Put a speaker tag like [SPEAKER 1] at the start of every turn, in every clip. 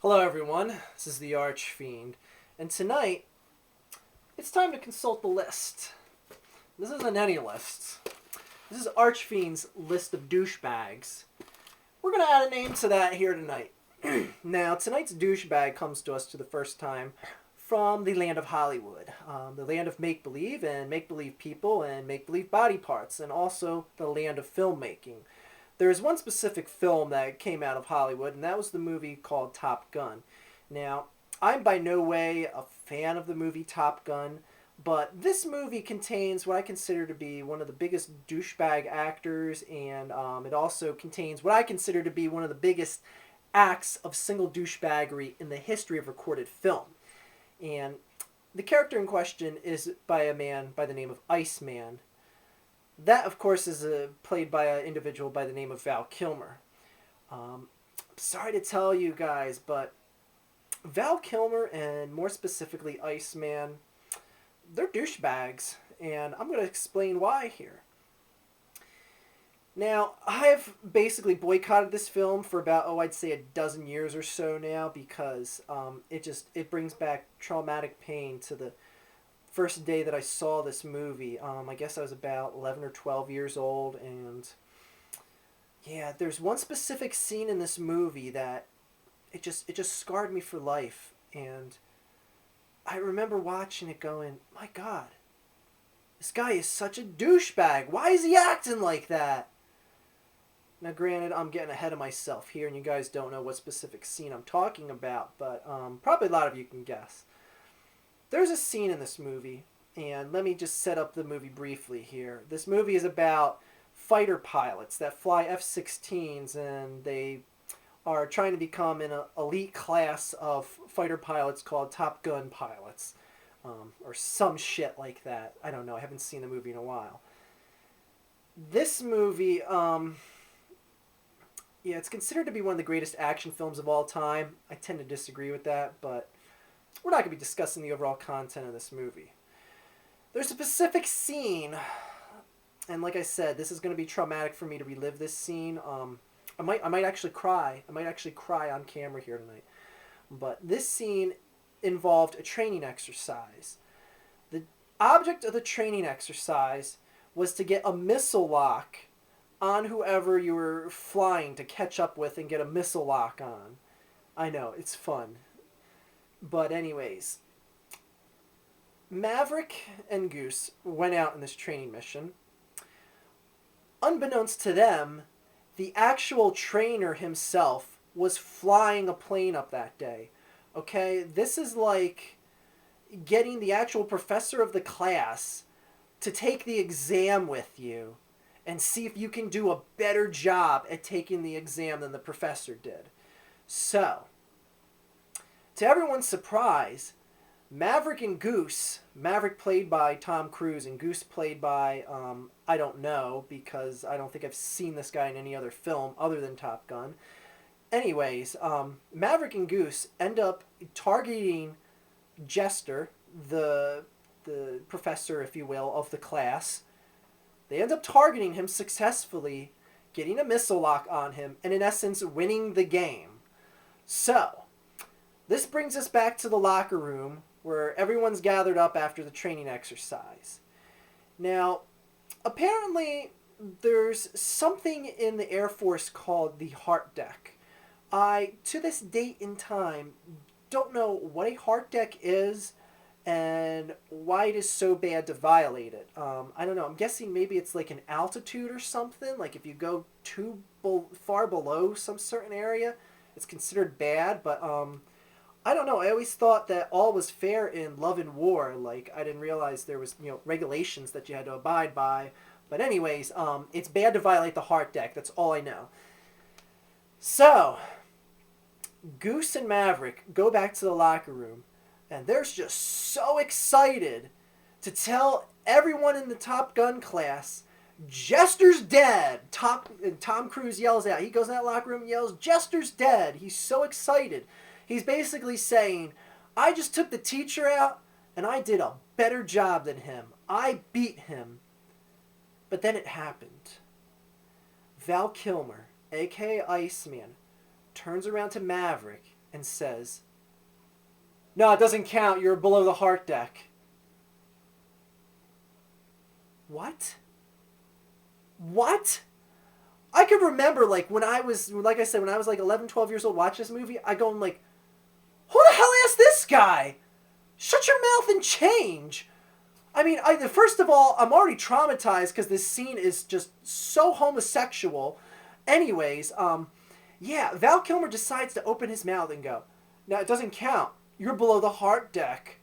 [SPEAKER 1] Hello, everyone. This is the Archfiend, and tonight it's time to consult the list. This isn't any list. This is Archfiend's list of douchebags. We're gonna add a name to that here tonight. Now, tonight's douchebag comes to us for the first time from the land of Hollywood, the land of make believe and make believe people and make believe body parts, and also the land of filmmaking. There is one specific film that came out of Hollywood, and that was the movie called Top Gun. Now, I'm by no way a fan of the movie Top Gun, but this movie contains what I consider to be one of the biggest douchebag actors, and it also contains what I consider to be one of the biggest acts of single douchebaggery in the history of recorded film. And the character in question is by a man by the name of Iceman. That, of course, is played by an individual by the name of Val Kilmer. Sorry to tell you guys, but Val Kilmer and more specifically Iceman, they're douchebags, and I'm going to explain why here. Now, I've basically boycotted this film for about, I'd say a dozen years or so now because it brings back traumatic pain to the first day that I saw this movie. I guess I was about 11 or 12 years old, and yeah, there's one specific scene in this movie that it just scarred me for life, and I remember watching it going, my God, this guy is such a douchebag. Why is he acting like that? Now, granted, I'm getting ahead of myself here, and you guys don't know what specific scene I'm talking about, but probably a lot of you can guess. There's a scene in this movie, and let me just set up the movie briefly here. This movie is about fighter pilots that fly F-16s, and they are trying to become an elite class of fighter pilots called Top Gun pilots, or some shit like that. I don't know. I haven't seen the movie in a while. This movie, yeah, it's considered to be one of the greatest action films of all time. I tend to disagree with that, but we're not going to be discussing the overall content of this movie. There's a specific scene, and like I said, this is going to be traumatic for me to relive this scene. I might actually cry. I might actually cry on camera here tonight. But this scene involved a training exercise. The object of the training exercise was to get a missile lock on whoever you were flying to catch up with and get a missile lock on. I know, it's fun. But anyways, Maverick and Goose went out in this training mission. Unbeknownst to them, the actual trainer himself was flying a plane up that day. Okay, this is like getting the actual professor of the class to take the exam with you and see if you can do a better job at taking the exam than the professor did. So, to everyone's surprise, Maverick and Goose, Maverick played by Tom Cruise and Goose played by, I don't know, because I don't think I've seen this guy in any other film other than Top Gun. Anyways, Maverick and Goose end up targeting Jester, the professor, if you will, of the class. They end up targeting him successfully, getting a missile lock on him, and in essence, winning the game. So, this brings us back to the locker room where everyone's gathered up after the training exercise. Now, apparently, there's something in the Air Force called the heart deck. I, to this date in time, don't know what a heart deck is and why it is so bad to violate it. I don't know. I'm guessing maybe it's like an altitude or something. Like if you go too far below some certain area, it's considered bad. But I don't know. I always thought that all was fair in love and war. Like I didn't realize there was regulations that you had to abide by. But anyways, it's bad to violate the heart deck. That's all I know. So, Goose and Maverick go back to the locker room, and they're just so excited to tell everyone in the Top Gun class, Jester's dead. Tom Cruise yells out. He goes in that locker room and yells, Jester's dead. He's so excited. He's basically saying, I just took the teacher out, and I did a better job than him. I beat him. But then it happened. Val Kilmer, a.k.a. Iceman, turns around to Maverick and says, "No, it doesn't count. You're below the heart deck." What? What? I could remember, like, when I was, like I said, when I was like 11, 12 years old, watch this movie, I go, like, who the hell asked this guy? Shut your mouth and change. I mean, first of all, I'm already traumatized because this scene is just so homosexual. Anyways, yeah, Val Kilmer decides to open his mouth and go, "Now, it doesn't count. You're below the heart deck."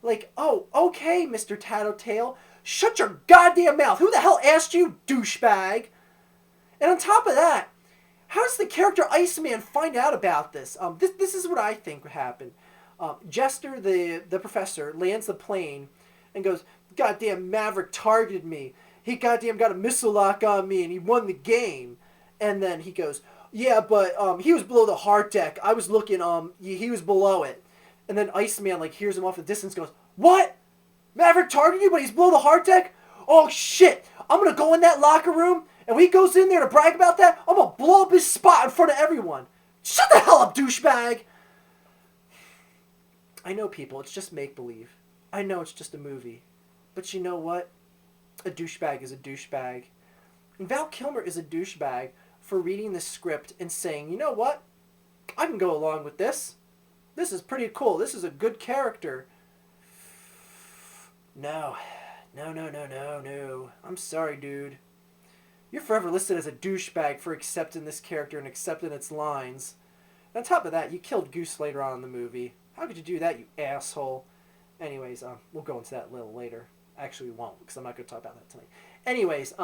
[SPEAKER 1] Like, oh, okay, Mr. Tattletale. Shut your goddamn mouth. Who the hell asked you, douchebag? And on top of that, how does the character Iceman find out about this? This is what I think happened. Jester, the professor, lands the plane and goes, "Goddamn Maverick targeted me. He goddamn got a missile lock on me and he won the game." And then he goes, "Yeah, but he was below the heart deck. I was looking, he was below it." And then Iceman, like, hears him off the distance, goes, "What? Maverick targeted you, but he's below the heart deck? Oh, shit. I'm going to go in that locker room, and when he goes in there to brag about that, I'm going to blow up his spot in front of everyone. Shut the hell up, douchebag." I know, people, it's just make-believe. I know it's just a movie. But you know what? A douchebag is a douchebag. And Val Kilmer is a douchebag for reading the script and saying, "You know what? I can go along with this. This is pretty cool. This is a good character." No. No. I'm sorry, dude. You're forever listed as a douchebag for accepting this character and accepting its lines. And on top of that, you killed Goose later on in the movie. How could you do that, you asshole? Anyways, we'll go into that a little later. Actually, we won't, because I'm not going to talk about that tonight. Anyways,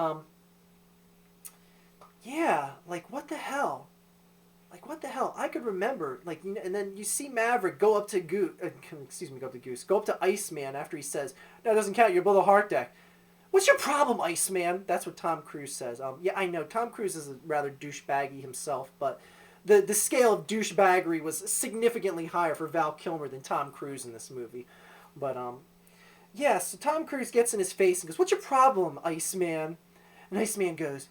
[SPEAKER 1] yeah, like, what the hell? Like, what the hell? I could remember, like, you know, and then you see Maverick go up to go up to Iceman after he says, "No, it doesn't count, you're below the heart deck." "What's your problem, Iceman?" That's what Tom Cruise says. Yeah, I know, Tom Cruise is a rather douchebaggy himself, but the scale of douchebaggery was significantly higher for Val Kilmer than Tom Cruise in this movie. But, yeah, so Tom Cruise gets in his face and goes, "What's your problem, Iceman?" And Iceman goes,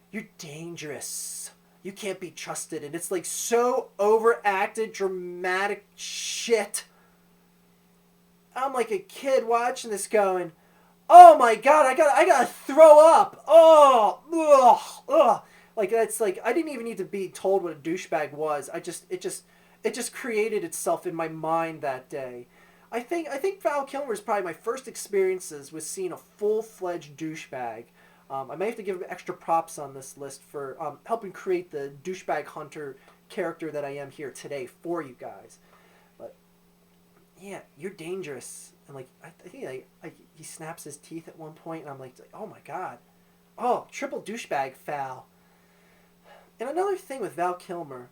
[SPEAKER 1] "You're dangerous. You can't be trusted." And it's like so overacted, dramatic shit. I'm like a kid watching this going, "Oh my god, I gotta throw up. Oh, ugh. Like, that's like, I didn't even need to be told what a douchebag was. It just created itself in my mind that day. I think Val Kilmer is probably my first experiences with seeing a full-fledged douchebag. I may have to give him extra props on this list for helping create the douchebag hunter character that I am here today for you guys. But yeah, you're dangerous. And like, I think he snaps his teeth at one point, and I'm like, oh my god, oh, triple douchebag foul. And another thing with Val Kilmer,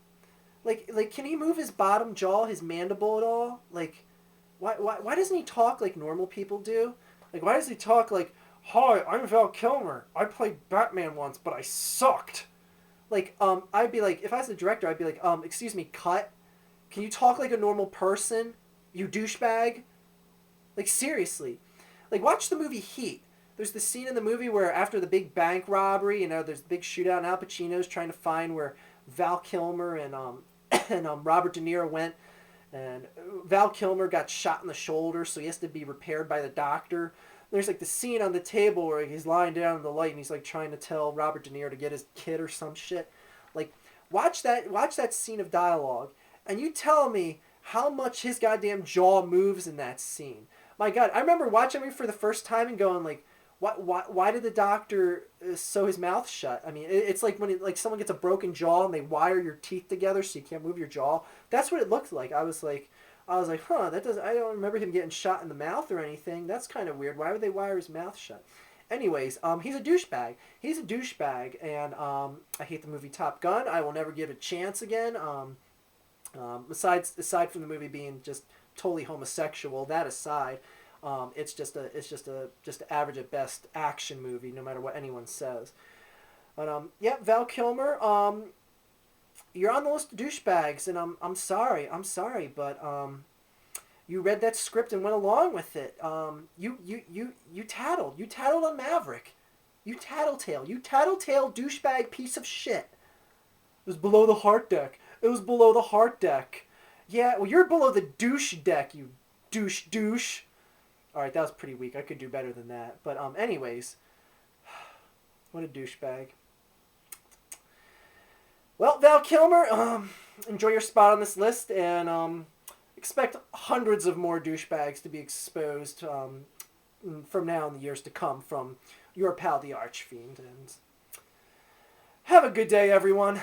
[SPEAKER 1] like can he move his bottom jaw, his mandible at all? Like, why doesn't he talk like normal people do? Like, why does he talk like, "Hi, I'm Val Kilmer. I played Batman once, but I sucked." Like, I'd be like, if I was the director, I'd be like, "Excuse me, cut. Can you talk like a normal person, you douchebag?" Like, seriously. Like, watch the movie Heat. There's this scene in the movie where after the big bank robbery, you know, there's the big shootout, and Al Pacino's trying to find where Val Kilmer and Robert De Niro went. And Val Kilmer got shot in the shoulder, so he has to be repaired by the doctor. There's like the scene on the table where he's lying down in the light and he's like trying to tell Robert De Niro to get his kid or some shit. Like, watch that scene of dialogue, and you tell me how much his goddamn jaw moves in that scene. My god, I remember watching it for the first time and going like, why did the doctor sew his mouth shut? I mean, it's like when someone gets a broken jaw and they wire your teeth together so you can't move your jaw. That's what it looked like. I was like, huh, I don't remember him getting shot in the mouth or anything. That's kind of weird. Why would they wire his mouth shut? Anyways, he's a douchebag. He's a douchebag, and I hate the movie Top Gun. I will never give it a chance again. Aside from the movie being just totally homosexual, that aside, it's just an average at best action movie, no matter what anyone says. But yeah, Val Kilmer, you're on the list of douchebags, and I'm sorry, but you read that script and went along with it. You tattled on Maverick, you tattletale douchebag piece of shit. It was below the heart deck. Yeah, well, you're below the douche deck, you douche. All right, that was pretty weak. I could do better than that. But anyways, what a douchebag. Well, Val Kilmer, enjoy your spot on this list, and expect hundreds of more douchebags to be exposed from now in the years to come from your pal, the Archfiend. And have a good day, everyone.